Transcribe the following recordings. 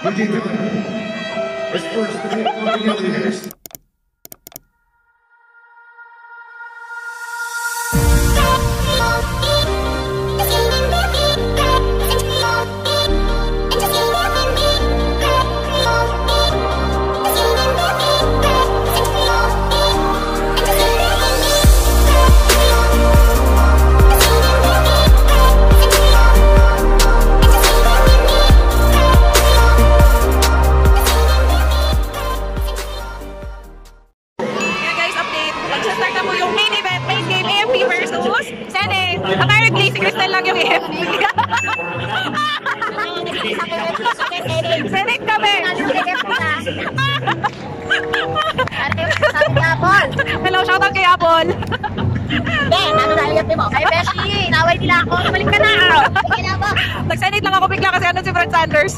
His first three millimeters. Senate kami! Hello, shoutout kay Apple! Ben, ano na aliyap mo? Kay Beshi, naway nila ako. Balik ka na! Nag-Senate lang ako bigla kasi ano si Fred Sanders.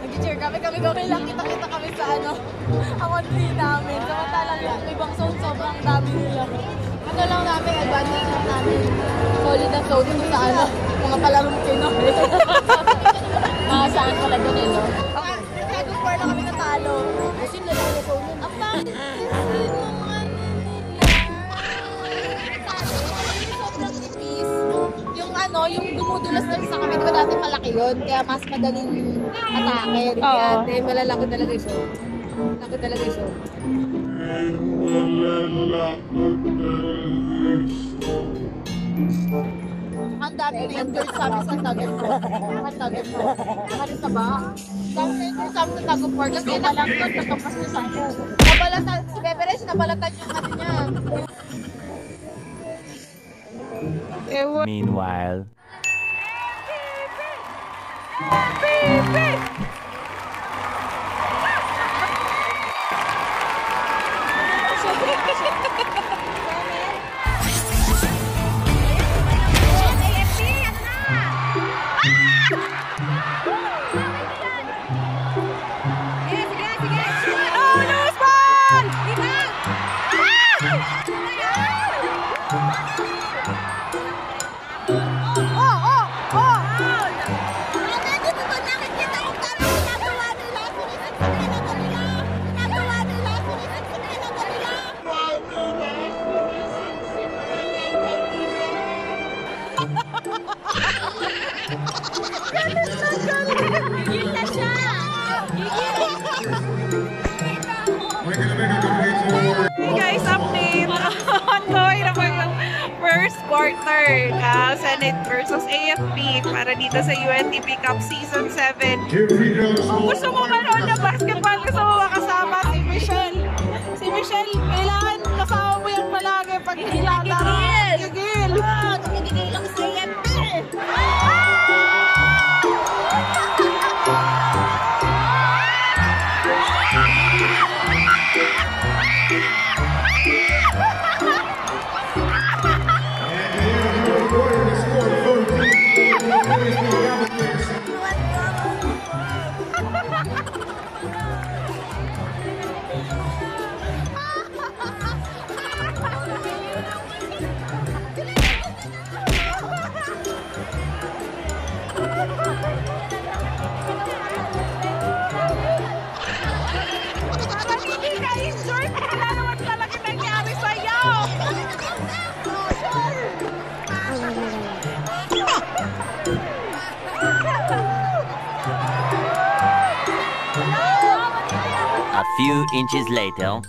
Nag-cheer kami lang, kita-kita kami sa ano, ang only namin. Samantalang yung ibang zone, sobrang dami nila. Ano lang namin, advantage lang namin. Solid na zone kung sa ano, mga palarong Pinoy. Mga saan pala doon eh, no? Nag-tag of war na kami natalo. Kasi nila yung zone yun. Ang bakit kasi nung ano nila. Sobrang tipis. Yung ano, yung dumudulas na sa kami, diba dati malaki yun? Kaya mas madaling atake. Kaya malalaki talaga yung show. Laki talaga yung show. Ang dami na yung girls sabi sa target ko. Ang target ko. Nakalit na ba? Dami na yung girls sabi sa target ko. Kasi nalang ko, nagkampas niya sa akin. Nabalatan, si Beberes, nabalatan yung ano niya. Meanwhile. Guys, update! Ongoing na po yung first quarter Senate versus AFP para dito sa UNTP Cup Season 7. Kung gusto mo manood na basketball, gusto mo makasama si Michelle. Si Michelle, kailangan kasama mo yan palagi pag hilata. Gigil! Tumigil lang sa AFP! A few inches later.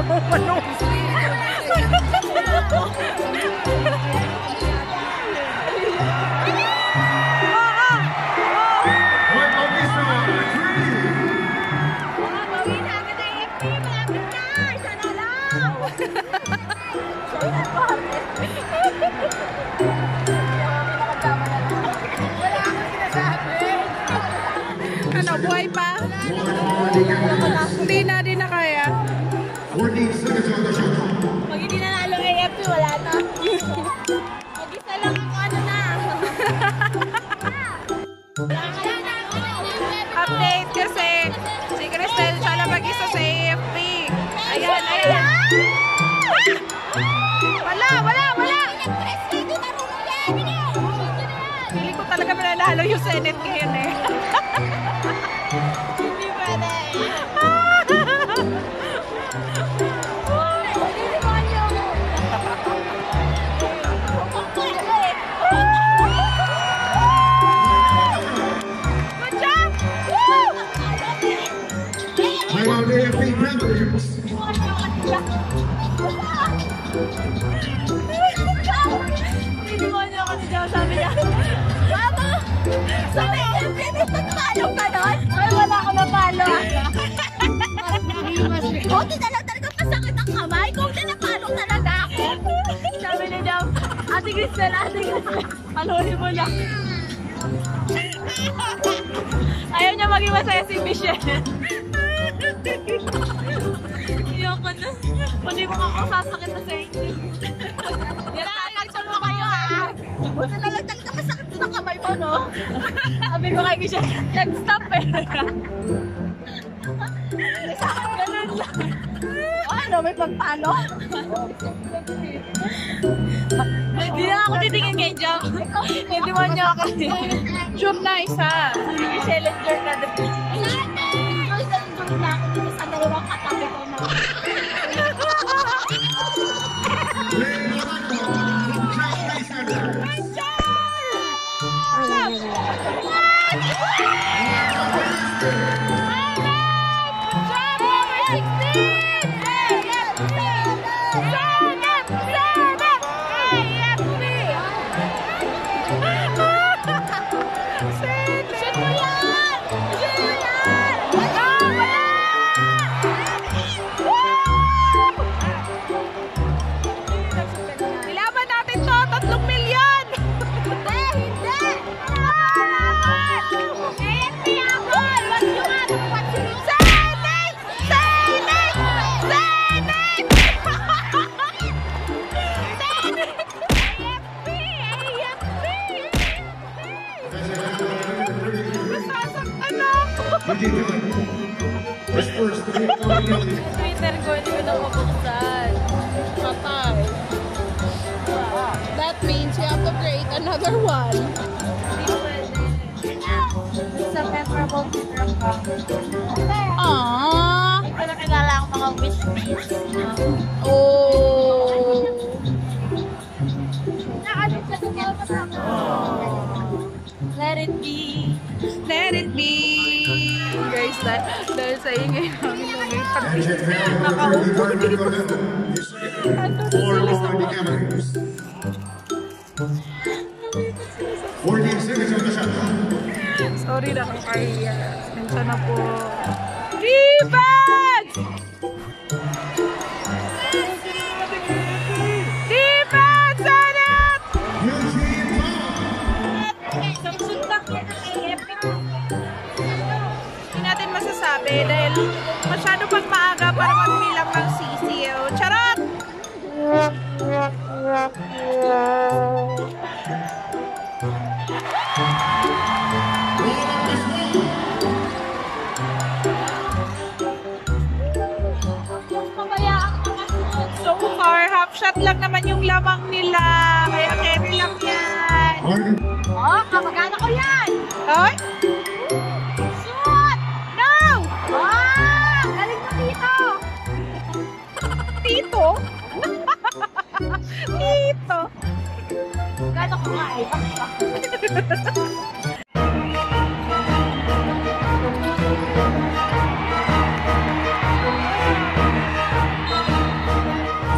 mo manong. One officer, three. Gawin natin na AFP, malapit na! Isa na lang! Wala akong sinasabi! Ano, buhay pa? Hindi na kaya. 14 seconds on the shot clock. Pag hindi nanalo AFP, wala na. Mag-isa lang ako, ano na. Update kasi si Cristel siya lang mag-isa sa AFP. Ayan. Wala! Hindi ko talaga mananalo yung Senate ngayon eh. Hindi pwede. Time out AFP members. Hindi mo niya kasi sabi niya, Mama! Sabi niya, nagpapalo ka nun? Ay, wala ko napalo. Buti na lang talaga pasakit ang kamay. Kung napalo talaga ako. Sabi niya daw, Ate Cristel, paluhin mo lang. Ayaw niya maging masaya si Michelle. Iyoko na. Pwede mo ako sasakit na sa inyo. Nagsasaksyon mo kayo ha. Buti na lang talaga masakit sa kamay mo, no? Sabi ko kay Michelle, nag-stop eh. Ganun lang. Ano, may pagpalo? Hindi na ako titingin kay Jam. Hindi mo niya ako Sure na isa. challenger na din. Challenger na ako dito sa dalawang katabi ko na. Ilaban natin to, 3 milyon! First, three. Twitter ko, hindi ko na mabuksan. Patay. That means you have to create another one. It's a memorable Twitter account. Aww! Ito na kilala ang mga wish list. Oh! Naalit ka sa mga kasama. Let it be. Let it be! Guys, dahil sa ingay namin lumipat. Nakaupo dito. Four more on the cameras. 14 seconds on the shot clock. Sorry na kaya. Minsan na po. Defense! Defense! Senate! Eugene Hindi natin masasabi dahil masyado pang maaga para magbilang ng CCO. Charot! So far, half shot lang naman yung lamang nila. Kaya carry lang yan. Oh, kamagana ko yan! Hoy! Shoot! No! Ah! Galing na dito! Tito? Tito? Gano'n ko nga eh.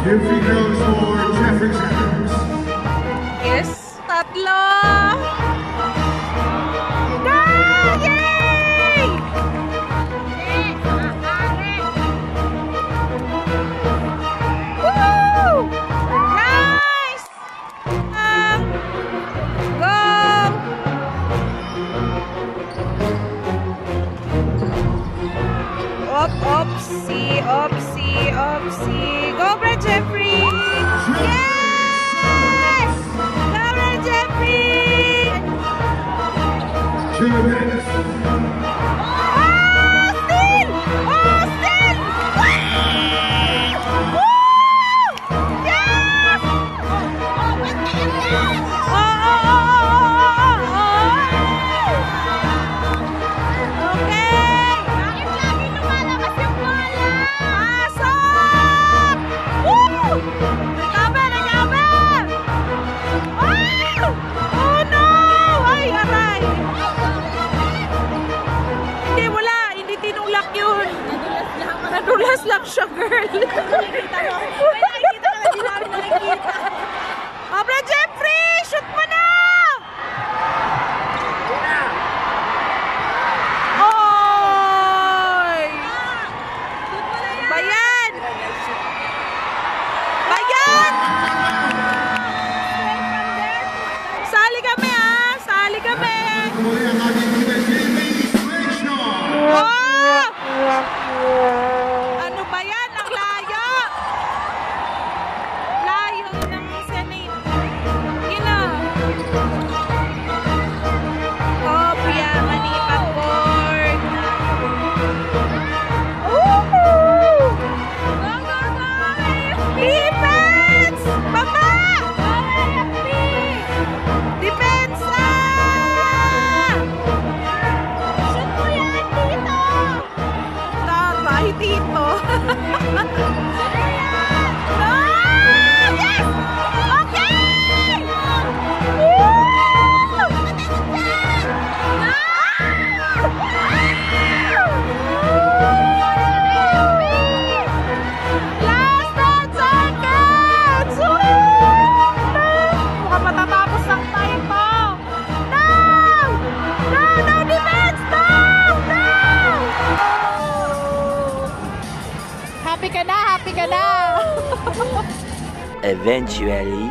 Here we goes for Jeffrey Sanders. Yes, tatlo! Yay! Woo! Nice! Go! Opsy, opsy, opsy. Go, Brad Jeffrey! Yes! Go, Brad Jeffrey! 2 minutes. Austin! Austin! Woo! Yes! Okay! Bakit lagi lumalabas yung bola? Pasok! Woo! Recover! Recover! Oh no! Ay, aray! Hindi, wala. Hindi tinulak yun. Nadulas lang siya, girl. Abra Jeffrey! Shoot mo na! Oy! Bayan! Bayan! Sali kami, ha? Sali kami! Muli ang ating Philippines Rachel. Oh! Ano ba yan? Ang layo! Layo ng Senate. Yun na. Kopya, manipag board. Woohoo! Go, go, go! Defense! Baba! Depensa! Shoot mo yan, Tito! Taray, Tito! No! Yes! Okay! Woo! Last 10 seconds! Mukhang matatapos ang time mo! No! No! No defense! No! No! Happy ka na! Happy ka na! Eventually,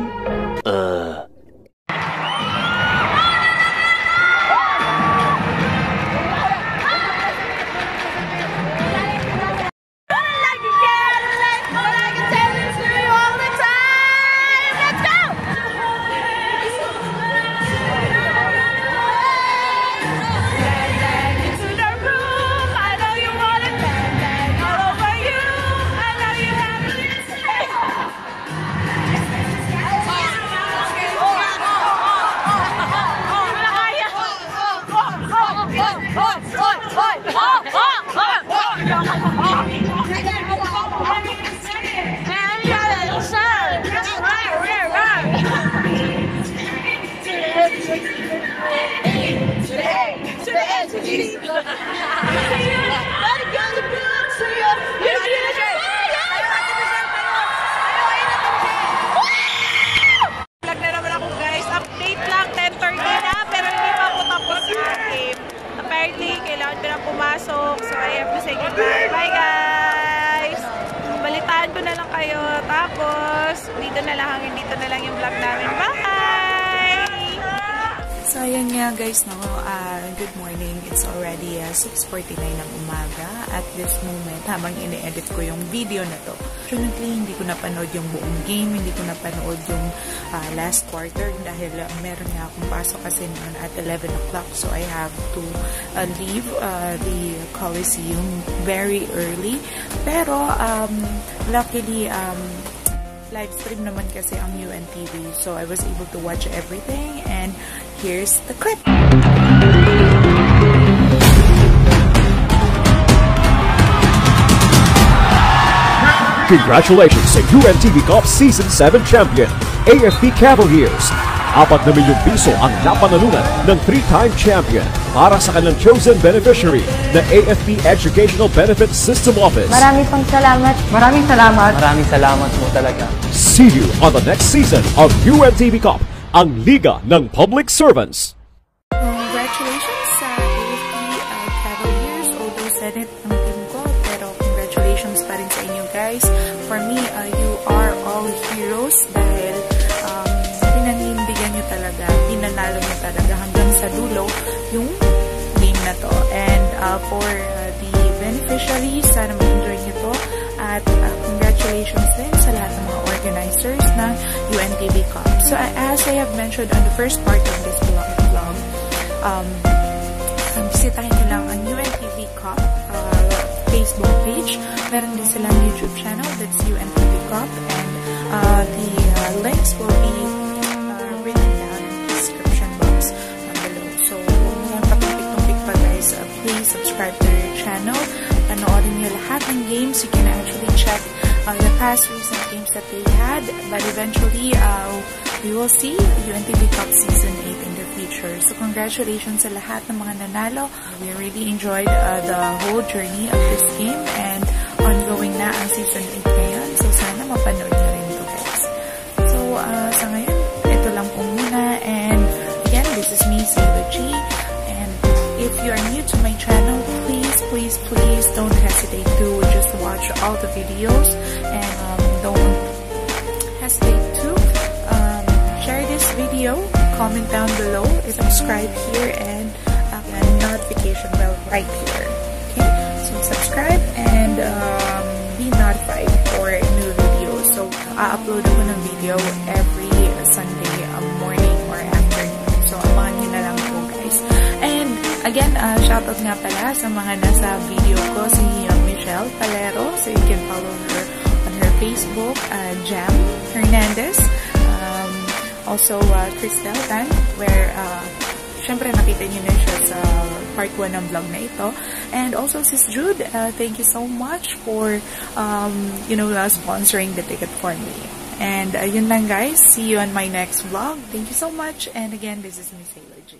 Vlog na naman ako, guys. Update lang, 10:30 na, pero hindi pa ako tapos yung game. Apparently, kailangan ko na pumasok, so I have to say goodbye. Bye, guys! Balitaan ko na lang kayo. Tapos, dito na lang yung vlog namin. Bye! So, ayan nga guys, no? Good morning. It's already 6:49 ng umaga at this moment, habang ini-edit ko yung video na to. Fortunately, hindi ko napanood yung buong game, hindi ko napanood yung last quarter dahil meron nga akong pasok kasi noon at 11 o'clock. So, I have to leave the Coliseum very early. Pero, luckily, live stream naman kasi ang UNTV. So, I was able to watch everything and here's the clip. Congratulations sa UNTV Cup Season 7 Champion, AFP Cavaliers. 4 na milyong piso ang napanalunan ng 3-time champion. para sa kanilang chosen beneficiary na AFP Educational Benefits System Office. Maraming pong salamat. Maraming salamat. Maraming salamat po talaga. See you on the next season of UNTV Cup, ang Liga ng Public Servants. Congratulations sa AFP Cavaliers, although Senate ang team ko, pero congratulations pa rin sa inyo guys. For me, you are all heroes dahil pinanindigan nyo talaga, pinanalo nyo talaga hanggang sa dulo yung game na to. And for the beneficiaries, sana ma-enjoy nyo to. At congratulations din sa lahat ng mga organizers ng UNTV Cup. So as I have mentioned on the first part of this vlog, bisitahin nyo lang ang UNTV Cup Facebook page. Meron din silang YouTube channel, that's UNTV Cup, and the links will be written down in the description box below. So kung may patumpik-tumpik pa guys, please subscribe to their channel. Panoorin nyo lahat ng games. You can actually check the past recent games that they had, but eventually we will see UNTV Cup Season 8 in the future. So congratulations sa lahat ng mga nanalo. We really enjoyed the whole journey of this game, and ongoing na ang Season 8 ngayon. So sana mapanood nyo rin ito guys. So sa ngayon, ito lang po muna. And again, this is me, Sailor G. And if you are new to my channel, please don't hesitate to just watch all the videos, and don't hesitate to share this video, comment down below, subscribe here, and notification bell right here. Okay, so subscribe and be notified for new videos. So upload ako ng video every Sunday morning or afternoon. So abangan nyo na lang po guys. And again, shoutout nga pala sa mga nasa video ko, si Michelle Palero. So you can follow her on her Facebook, Jam Hernandez. Also, Cristel Tan, where syempre nakita niyo na siya sa part 1 ng vlog na ito. And also Sis Jude, thank you so much for sponsoring the ticket for me. And yun lang guys, see you on my next vlog. Thank you so much, and again, this is Miss Sailor G.